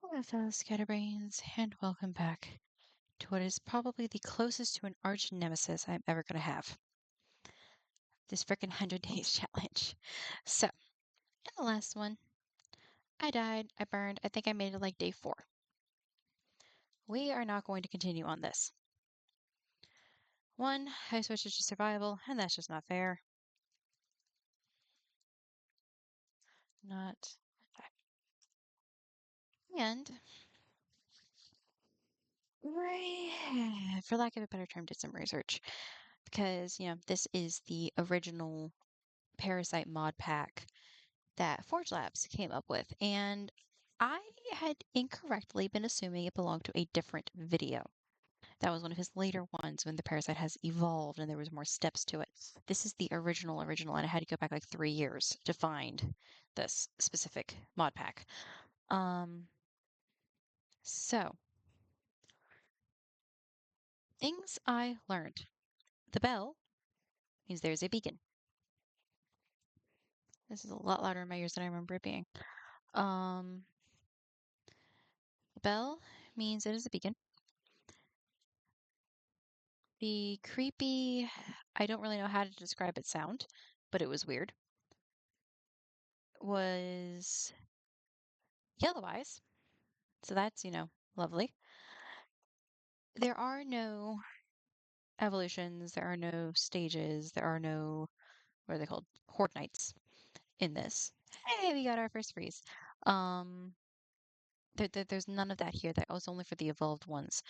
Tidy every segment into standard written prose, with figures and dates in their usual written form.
Hello, fellow scatterbrains, and welcome back to what is probably the closest to an arch nemesis I'm ever going to have. This frickin' 100 Days challenge. So, in the last one, I died, I burned, I think I made it like day 4. We are not going to continue on this. One, I switched it to survival, and that's just not fair. Not. And, for lack of a better term, did some research. Because, this is the original Parasite mod pack that Forge Labs came up with, and I had incorrectly been assuming it belonged to a different video. That was one of his later ones when the parasite has evolved and there was more steps to it. This is the original, and I had to go back like 3 years to find this specific mod pack. So things I learned. The bell means there's a beacon. This is a lot louder in my ears than I remember it being. The bell means it is a beacon. The creepy, I don't really know how to describe its sound, but it was weird, was yellow eyes. So that's, lovely. There are no evolutions, there are no stages, there are no, what are they called? Horde Knights in this. Hey, we got our first freeze. Um, there's none of that here. That was only for the evolved ones.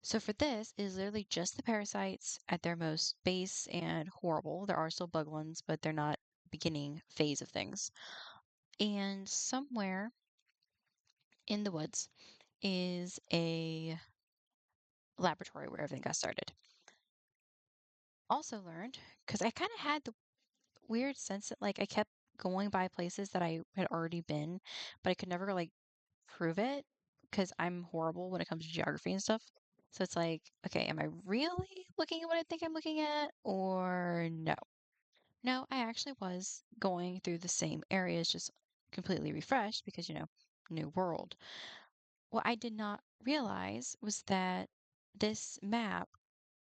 So for this is literally just the parasites at their most base and horrible. There are still bug ones, but they're not beginning phase of things. And somewhere in the woods is a laboratory where everything got started. Also learned, because I kind of had the weird sense that like I kept going by places that I had already been, but I could never like prove it because I'm horrible when it comes to geography and stuff. So it's like, okay, am I really looking at what I think I'm looking at or no? No, I actually was going through the same areas, just completely refreshed because, new world. What I did not realize was that this map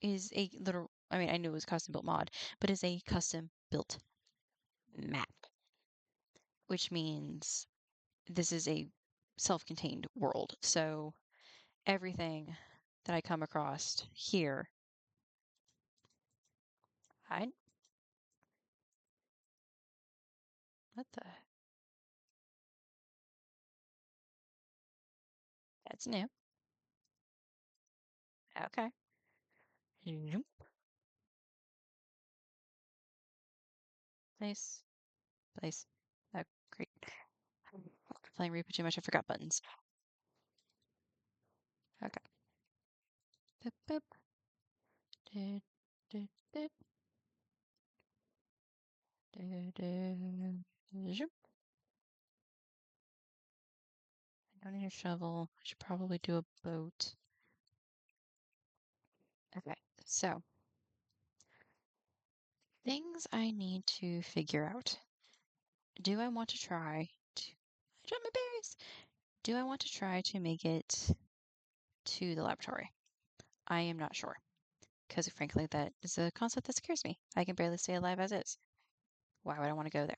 is a literal, I mean, I knew it was a custom built mod, but is a custom built map, which means this is a self-contained world. So everything that I come across here, I, what the, that's new. Okay. Zoom. Place, place. Oh, great. Playing Reboot too much, I forgot buttons. Okay. Boop, boop. Do, do, do, do, do. Zoop. I don't need a shovel. I should probably do a boat. Okay, so things I need to figure out. Do I want to try to I dropped my berries? Do I want to try to make it to the laboratory? I am not sure. Because frankly, that is a concept that scares me. I can barely stay alive as is. Why would I want to go there?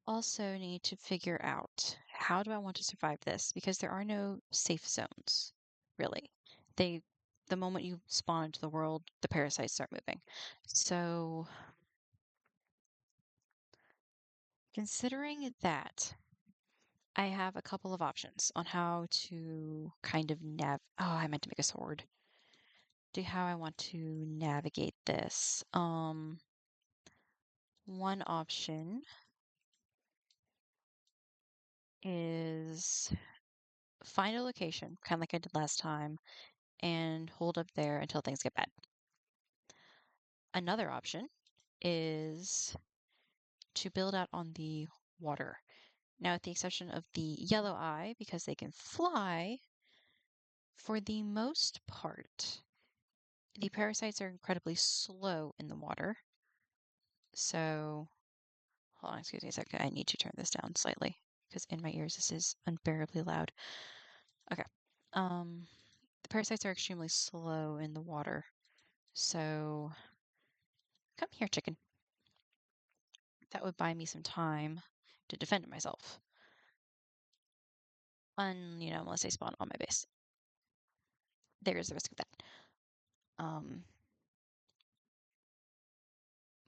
Also need to figure out how do I want to survive this? Because there are no safe zones, really. They, the moment you spawn into the world, the parasites start moving. So, considering that, I have a couple of options on how to kind of oh, I meant to make a sword. Do how I want to navigate this. One option is find a location, kind of like I did last time, and hold up there until things get bad. Another option is to build out on the water. Now, with the exception of the yellow eye, because they can fly, for the most part, the parasites are incredibly slow in the water. So, Hold on, excuse me a second. I need to turn this down slightly because in my ears this is unbearably loud. Okay. The parasites are extremely slow in the water. So come here, chicken. That would buy me some time to defend myself. Unless they spawn on my base. There's the risk of that.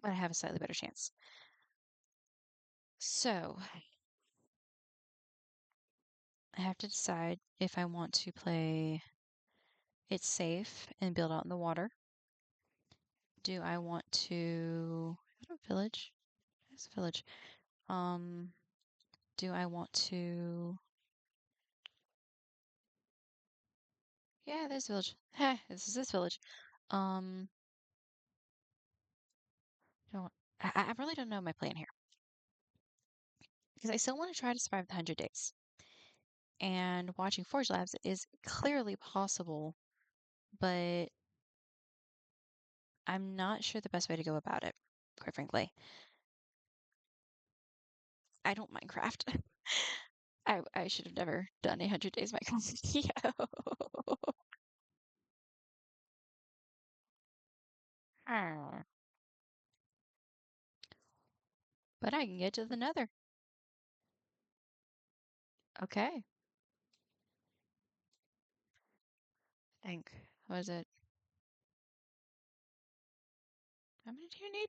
But I have a slightly better chance. So I have to decide if I want to play it safe and build out in the water. Do I want to... Is that a village? It's a village. Do I want to... Yeah, there's a village. Heh, this is this village. Um, don't... I really don't know my plan here. Because I still want to try to survive the 100 days. And watching Forge Labs is clearly possible, but I'm not sure the best way to go about it, quite frankly. I don't Minecraft. I should have never done 100 days Minecraft video. Hmm. But I can get to the nether. Okay. I think. What is it? How many do you need?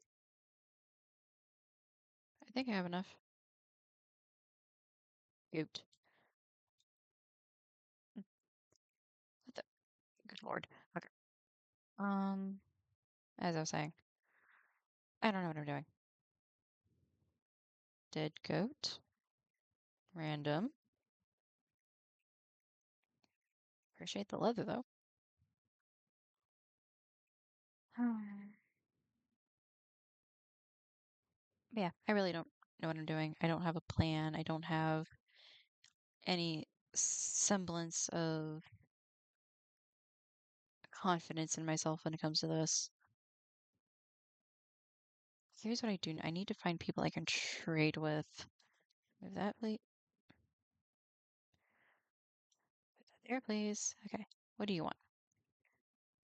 I think I have enough. Goot. What the? Good lord. Okay. As I was saying, I don't know what I'm doing. Dead goat. Random. Appreciate the leather though. Yeah, I really don't know what I'm doing. I don't have a plan. I don't have any semblance of confidence in myself when it comes to this. Here's what I do. I need to find people I can trade with. Move that, please. Put that there, please. Okay. What do you want?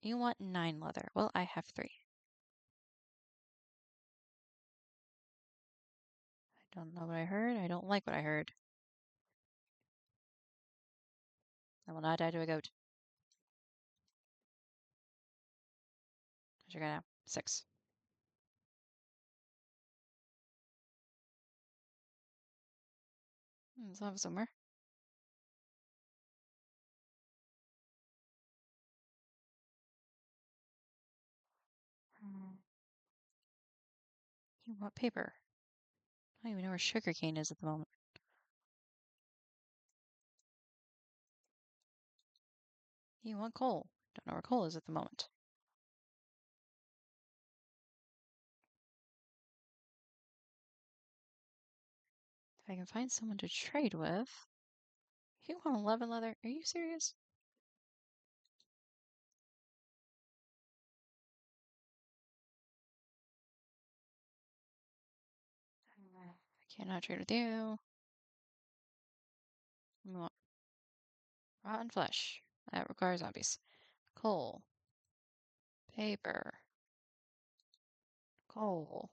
You want 9 leather. Well, I have 3. I don't know what I heard. I don't like what I heard. I will not die to a goat. How's your guy now? 6. Let's have somewhere. Hmm. You want paper? I don't even know where sugarcane is at the moment. You want coal? Don't know where coal is at the moment. If I can find someone to trade with. You want 11 leather? Are you serious? I cannot trade with you. You want rotten flesh. That requires zombies. Coal. Paper. Coal.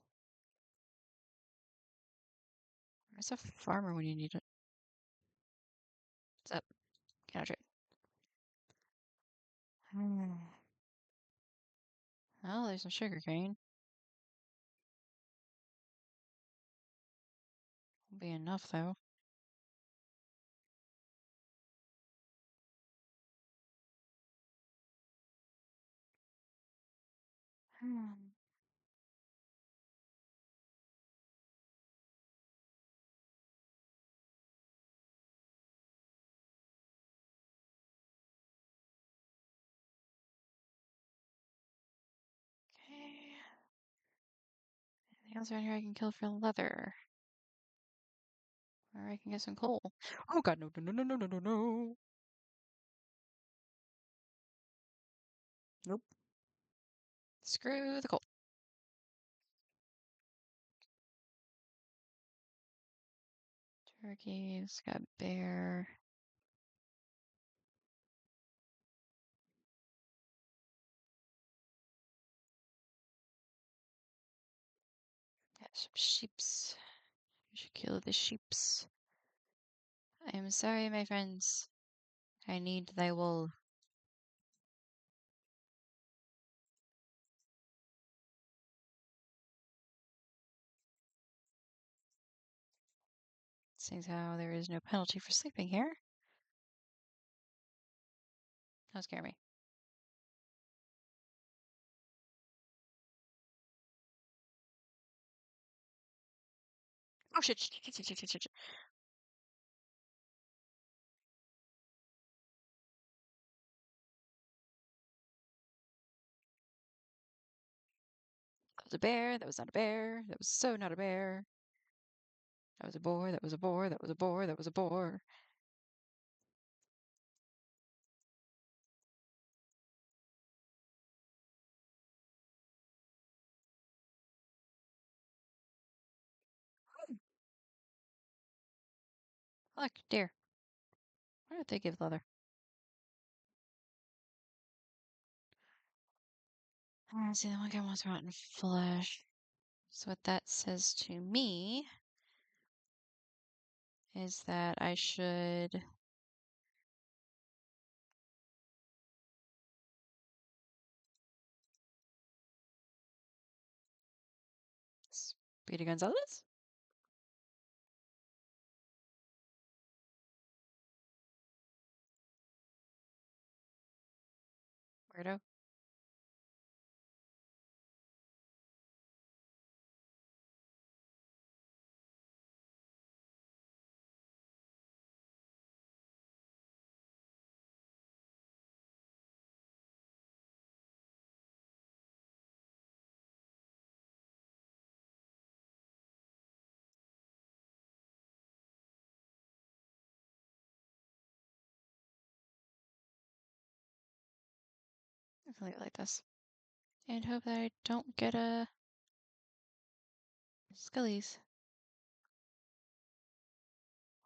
Where's a farmer when you need it? What's up? Cannot trade. Hmm. Oh, there's some sugarcane. Won't be enough though. Hmm. Okay. Anything else around here I can kill for leather? Or I can get some coal. Oh god, no, no, no, no, no, no, no, no. Nope. Screw the coal. Turkeys, got bear. Got some sheeps. We should kill the sheeps. I am sorry, my friends. I need thy wool. Seems how there is no penalty for sleeping here. Don't scare me. Oh shit, shit. That was a bear. That was not a bear. That was so not a bear. That was a boar. That was a boar. That was a boar. That was a boar. Look, deer. Why don't they give leather? See, the one guy wants rotten flesh. So what that says to me is that I should Speedy Gonzalez? Weirdo. I can leave it like this. And hope that I don't get a Scullies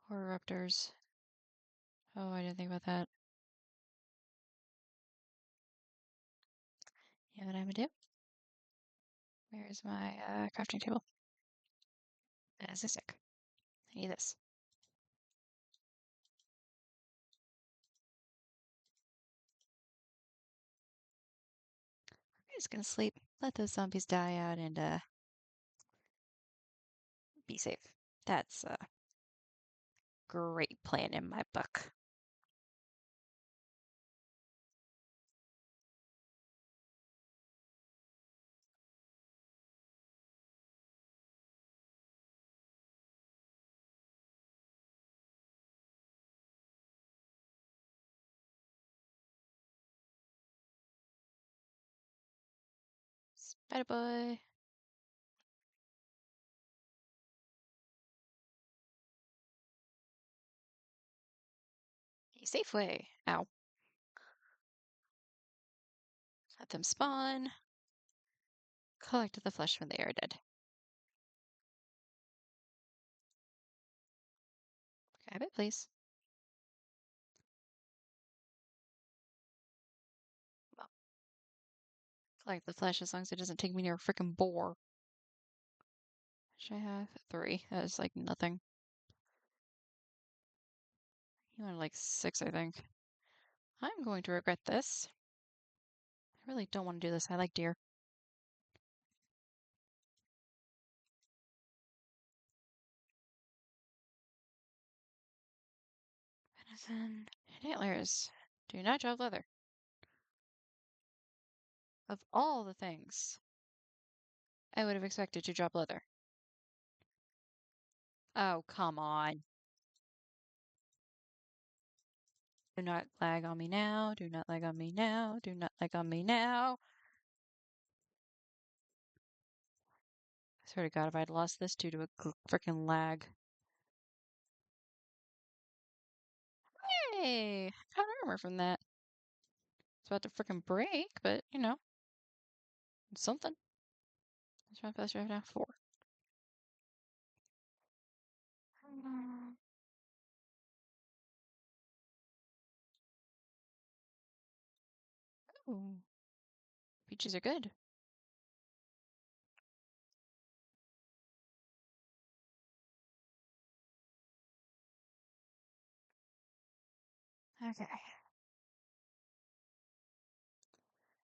or Raptors. Oh, I didn't think about that. You know what I'm gonna do? Where's my crafting table? That's a stick. I need this. I'm just gonna sleep. Let those zombies die out and be safe. That's a great plan in my book. Spider boy. A safe way. Ow. Let them spawn. Collect the flesh when they are dead. Grab it, please. Well, collect the flesh as long as it doesn't take me near a freaking boar. Should I have 3? That is like nothing. You wanted like 6, I think. I'm going to regret this. I really don't want to do this. I like deer. Venison and antlers. Do not drop leather. Of all the things I would have expected to drop leather. Oh, come on. Do not lag on me now. Do not lag on me now. Do not lag on me now. I swear to God, if I'd lost this due to a freaking lag. Hey, got armor from that. It's about to freaking break, but you know, it's something. Let's try faster right now. 4. Ooh, peaches are good. Okay.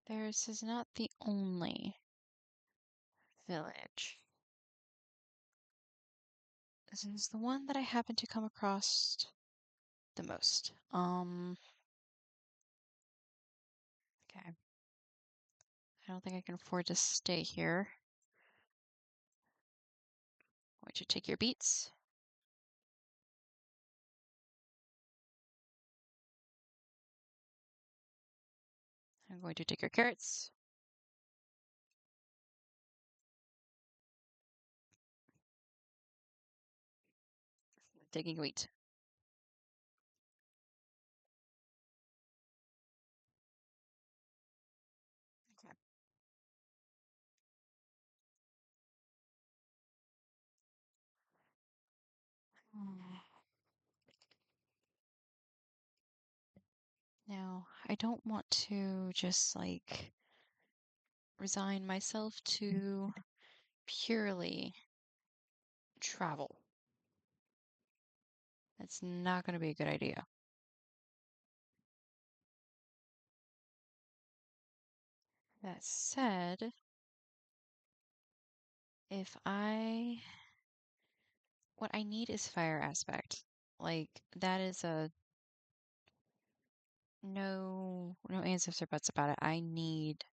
This is not the only village. This is the one that I happen to come across the most. Okay. I don't think I can afford to stay here. I'm going to take your beets. I'm going to take your carrots. Taking wheat. Okay. Now, I don't want to just like resign myself to purely travel. That's not going to be a good idea. That said, if I, what I need is fire aspect. Like, that is a no ands, ifs, or buts about it. I need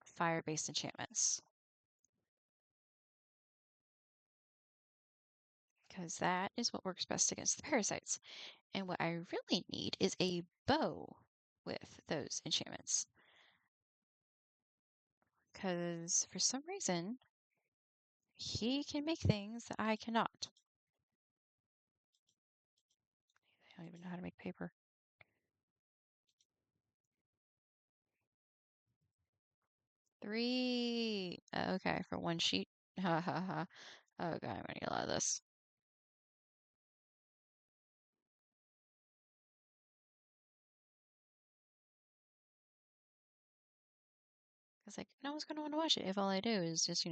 fire-based enchantments. Because that is what works best against the parasites. And what I really need is a bow with those enchantments. Because for some reason, he can make things that I cannot. I don't even know how to make paper. 3. Okay, for one sheet. Ha ha ha. Okay, I'm gonna get a lot of this. Because like, no one's gonna want to watch it if all I do is just,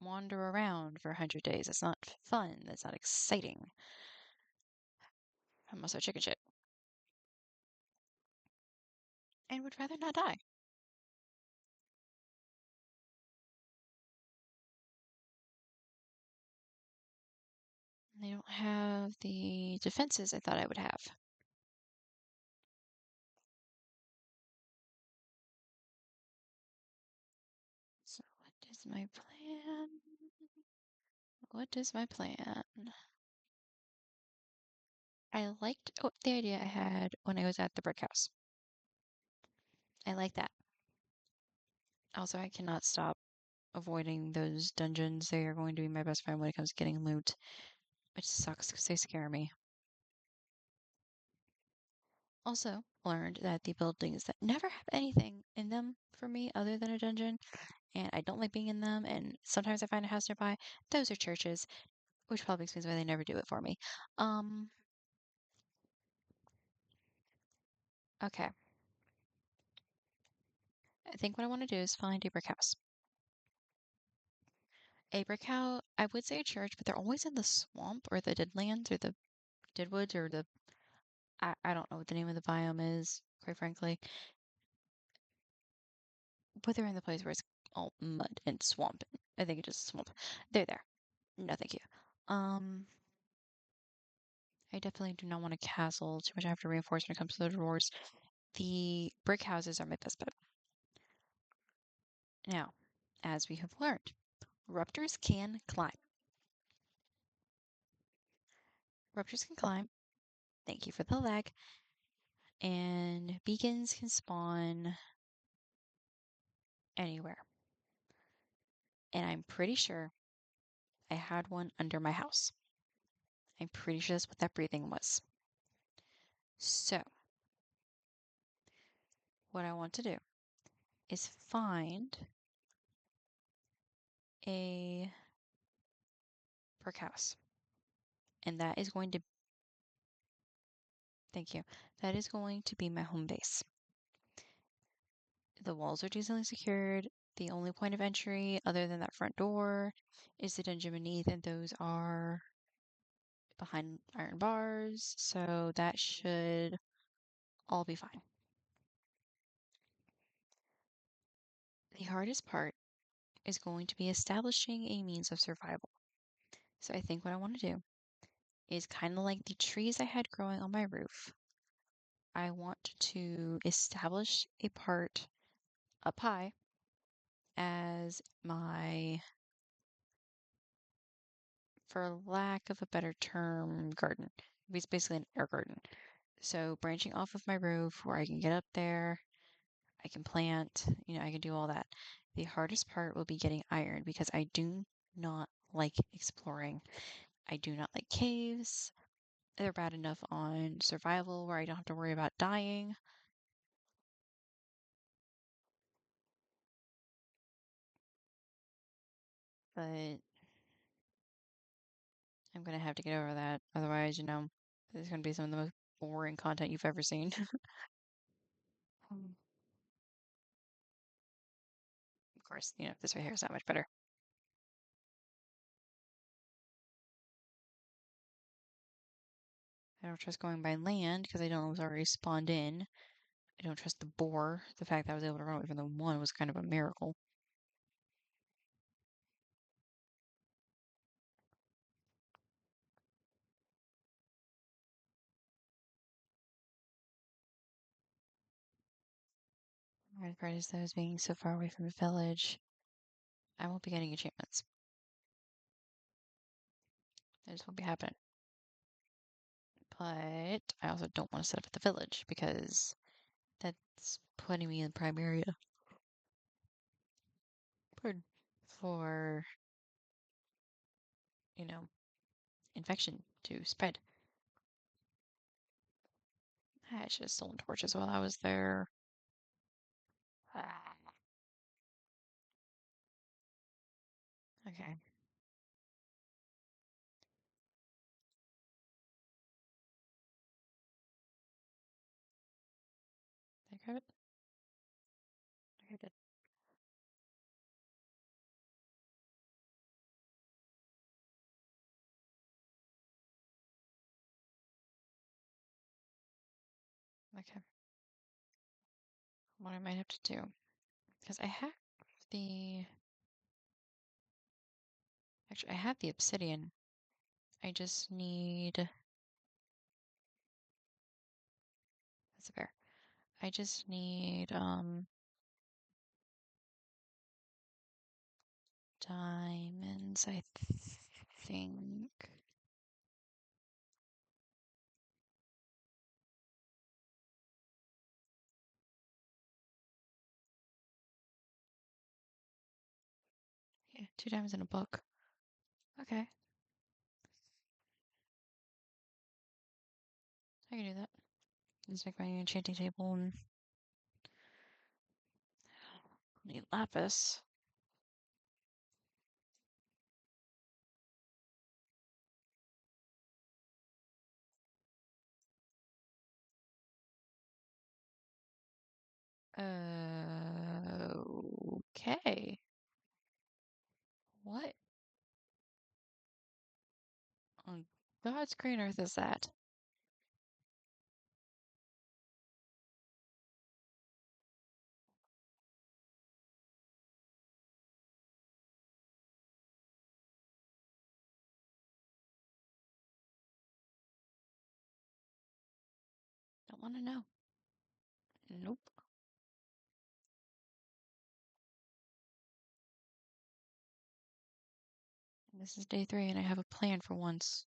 wander around for 100 days. That's not fun. That's not exciting. I'm also chicken shit. And would rather not die. They don't have the defenses I thought I would have. So what is my plan? What is my plan? I liked the idea I had when I was at the brick house. I like that. Also, I cannot stop avoiding those dungeons. They are going to be my best friend when it comes to getting loot, which sucks because they scare me. Also, learned that the buildings that never have anything in them for me other than a dungeon, and I don't like being in them, and sometimes I find a house nearby, those are churches, which probably explains why they never do it for me. Um, okay. I think what I want to do is find a brick house. A brick house, I would say a church, but they're always in the swamp or the deadlands or the deadwoods or I don't know what the name of the biome is, quite frankly. But they're in the place where it's all mud and swamp. I think it's just swamp. They're there. No, thank you. Um, I definitely do not want a castle. Too much I have to reinforce when it comes to the drawers. The brick houses are my best bet. Now, as we have learned, ruptors can climb. Ruptors can climb. Thank you for the lag. And beacons can spawn anywhere. And I'm pretty sure I had one under my house. I'm pretty sure that's what that breathing was. So, what I want to do is find a brick house. And that is going to Thank you. That is going to be my home base. The walls are decently secured. The only point of entry, other than that front door, is the dungeon beneath, and those are behind iron bars, so that should all be fine. The hardest part is going to be establishing a means of survival. So I think what I want to do is kind of like the trees I had growing on my roof. I want to establish a part up high as my, for lack of a better term, garden. It's basically an air garden. So branching off of my roof where I can get up there, I can plant, I can do all that. The hardest part will be getting iron because I do not like exploring. I do not like caves. They're bad enough on survival where I don't have to worry about dying. But I'm gonna have to get over that. Otherwise, there's gonna be some of the most boring content you've ever seen. Of course, this right here is not much better. I don't trust going by land because I don't know it was already spawned in. I don't trust the boar. The fact that I was able to run away from the one was kind of a miracle. The hard part is that I was being so far away from the village. I won't be getting achievements. That just won't be happening. But I also don't want to set up at the village because that's putting me in the prime area. Pardon. For, you know, infection to spread. I should have stolen torches while I was there. Ah, okay. Did I grab it? Okay, good. Okay. What I might have to do, because I have the, actually, I have the obsidian. I just need, that's a bear. I just need, diamonds, I think. Yeah, 2 diamonds in a book. Okay, I can do that. Just make my enchanting table and need lapis. Okay. What on God's green earth is that? Don't want to know. Nope. This is day 3 and I have a plan for once.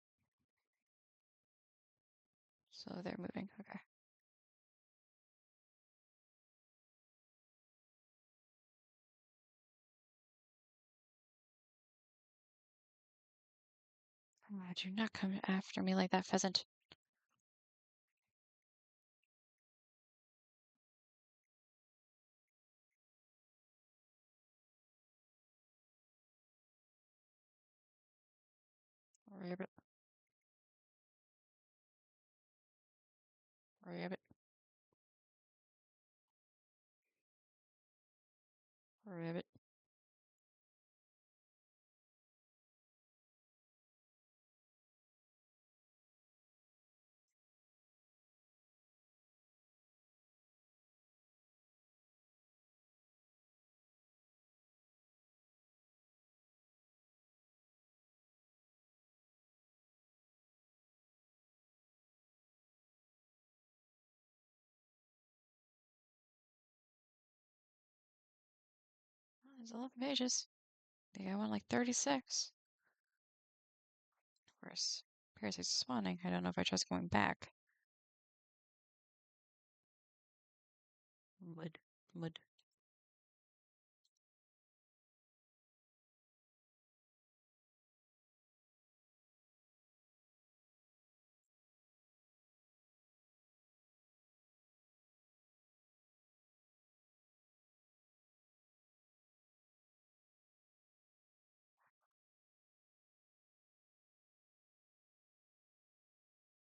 So they're moving. Okay. Do not come after me like that, pheasant. Rabbit. Rabbit. Rabbit. Oh, there's 11 pages. I think I went like 36. Of course, parasites spawning. I don't know if I trust going back. Mud. Mud.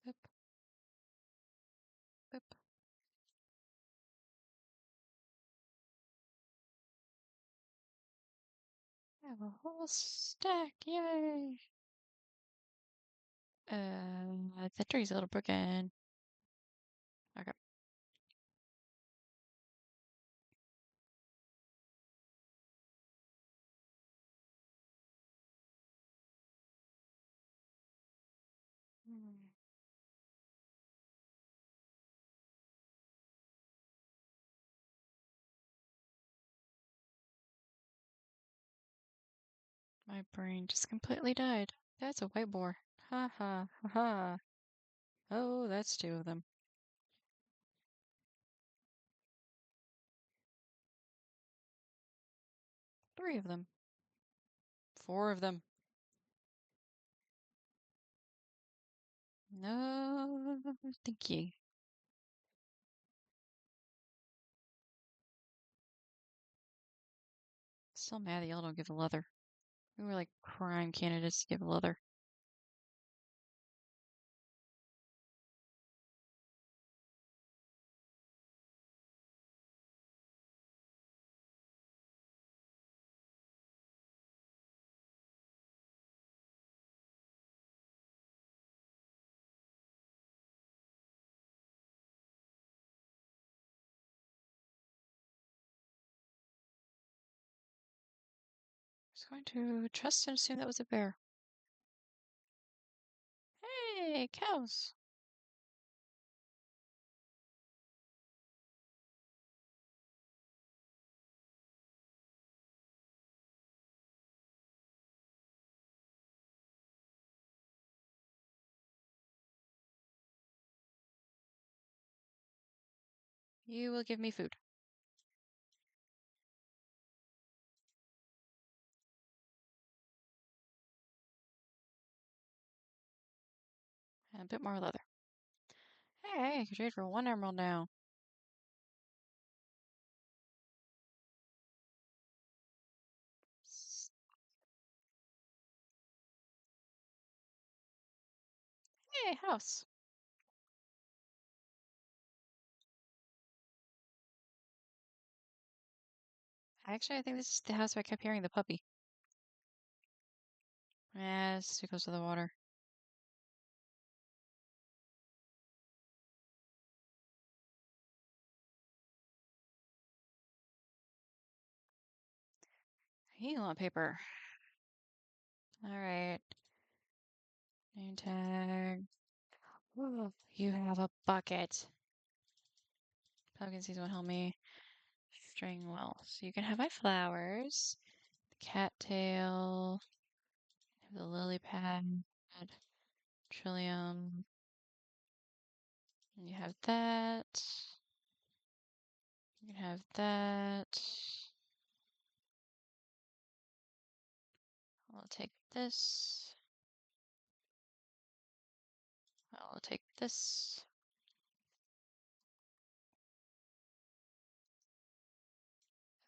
Boop. Boop. I have a whole stack. Yay! The tree's a little broken. Okay. Hmm. My brain just completely died. That's a white boar. Ha ha ha ha. Oh, that's two of them. Three of them. Four of them. No, thank you. Still mad that y'all don't give a leather. We were like prime candidates to give a leather. I was going to trust and assume that was a bear. Hey, cows. You will give me food. And a bit more leather. Hey, I could trade for 1 emerald now. Hey, house. Actually, I think this is the house where I kept hearing the puppy. Yeah, it's too close to the water. You want paper. Alright. Name tag. Whoa. You have a bucket. Pumpkin seeds won't help me. String well. So you can have my flowers. The cattail. The lily pad. Trillium. And you have that. You can have that. I'll take this. I'll take this.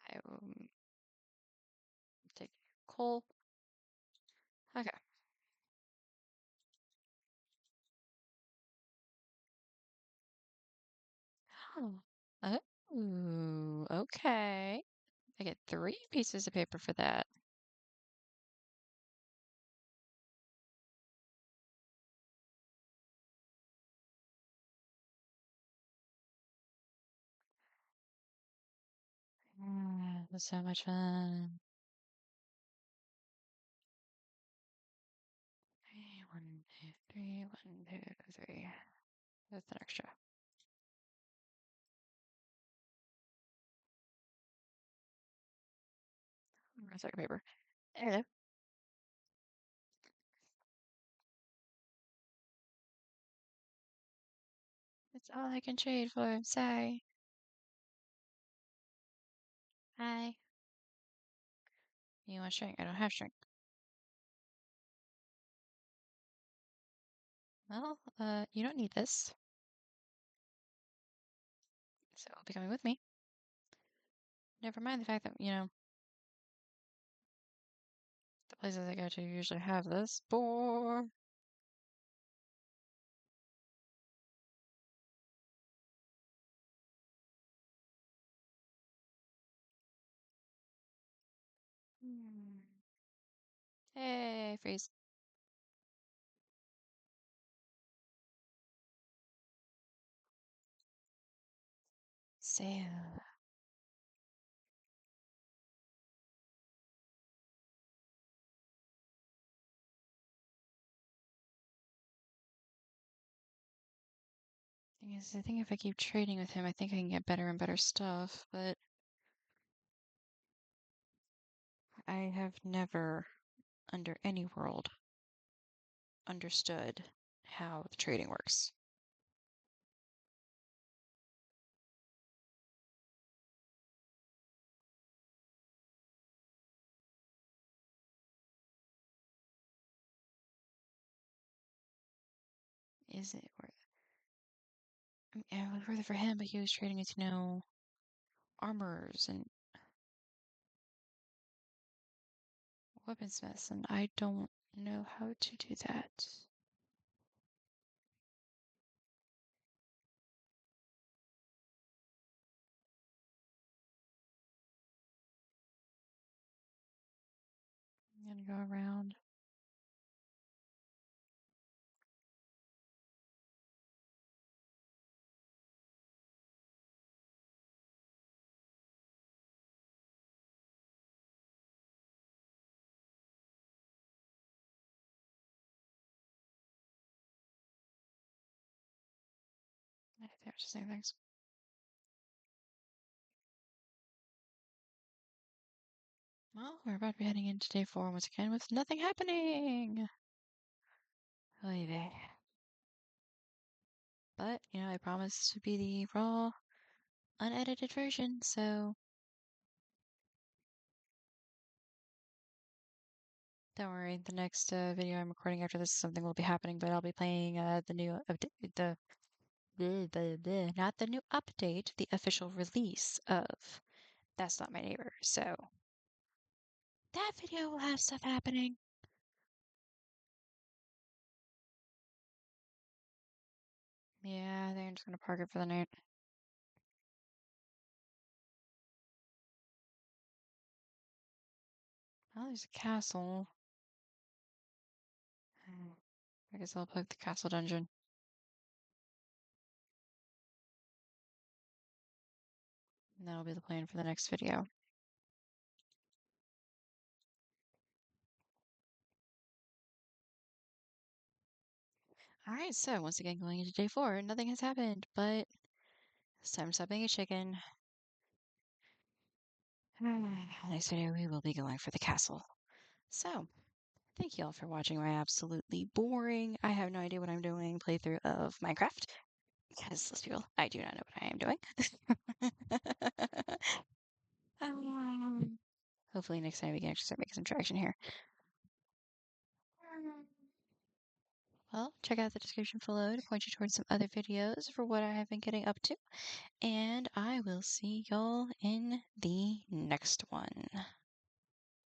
I will take coal. Okay. Oh. Oh, okay. I get 3 pieces of paper for that. That's so much fun. Three, 1, 2, 3, 1, 2, 3. That's an extra. Recycle paper. Hello. That's all I can trade for. Sorry. Hi. You want shrink? I don't have shrink. Well, you don't need this. So be coming with me. Never mind the fact that, the places I go to usually have this. Bore. Hmm. Hey, freeze. Sale. Thing is, I think if I keep trading with him, I think I can get better and better stuff, but I have never, under any world, understood how the trading works. Is it worth I mean, it was worth it for him, but he was trading with, armors and weaponsmiths, and I don't know how to do that. I'm gonna go around. I think I was just saying things. Well, we're about to be heading into day 4 once again with nothing happening. Oy vey. But, I promised to be the raw, unedited version, so don't worry. The next video I'm recording after this, something will be happening, but I'll be playing the new update, not the new update, the official release of That's Not My Neighbor. So that video will have stuff happening. Yeah, I think I'm just gonna park it for the night. Oh, there's a castle. I guess I'll plug the castle dungeon. And that'll be the plan for the next video. Alright, so once again going into day 4, nothing has happened, but it's time to stop being a chicken. Next video we will be going for the castle. So, thank you all for watching my absolutely boring, I have no idea what I'm doing playthrough of Minecraft. Because let's be real, I do not know what I am doing. Um, Hopefully next time we can actually start making some traction here. Well, check out the description below to point you towards some other videos for what I have been getting up to. And I will see y'all in the next one.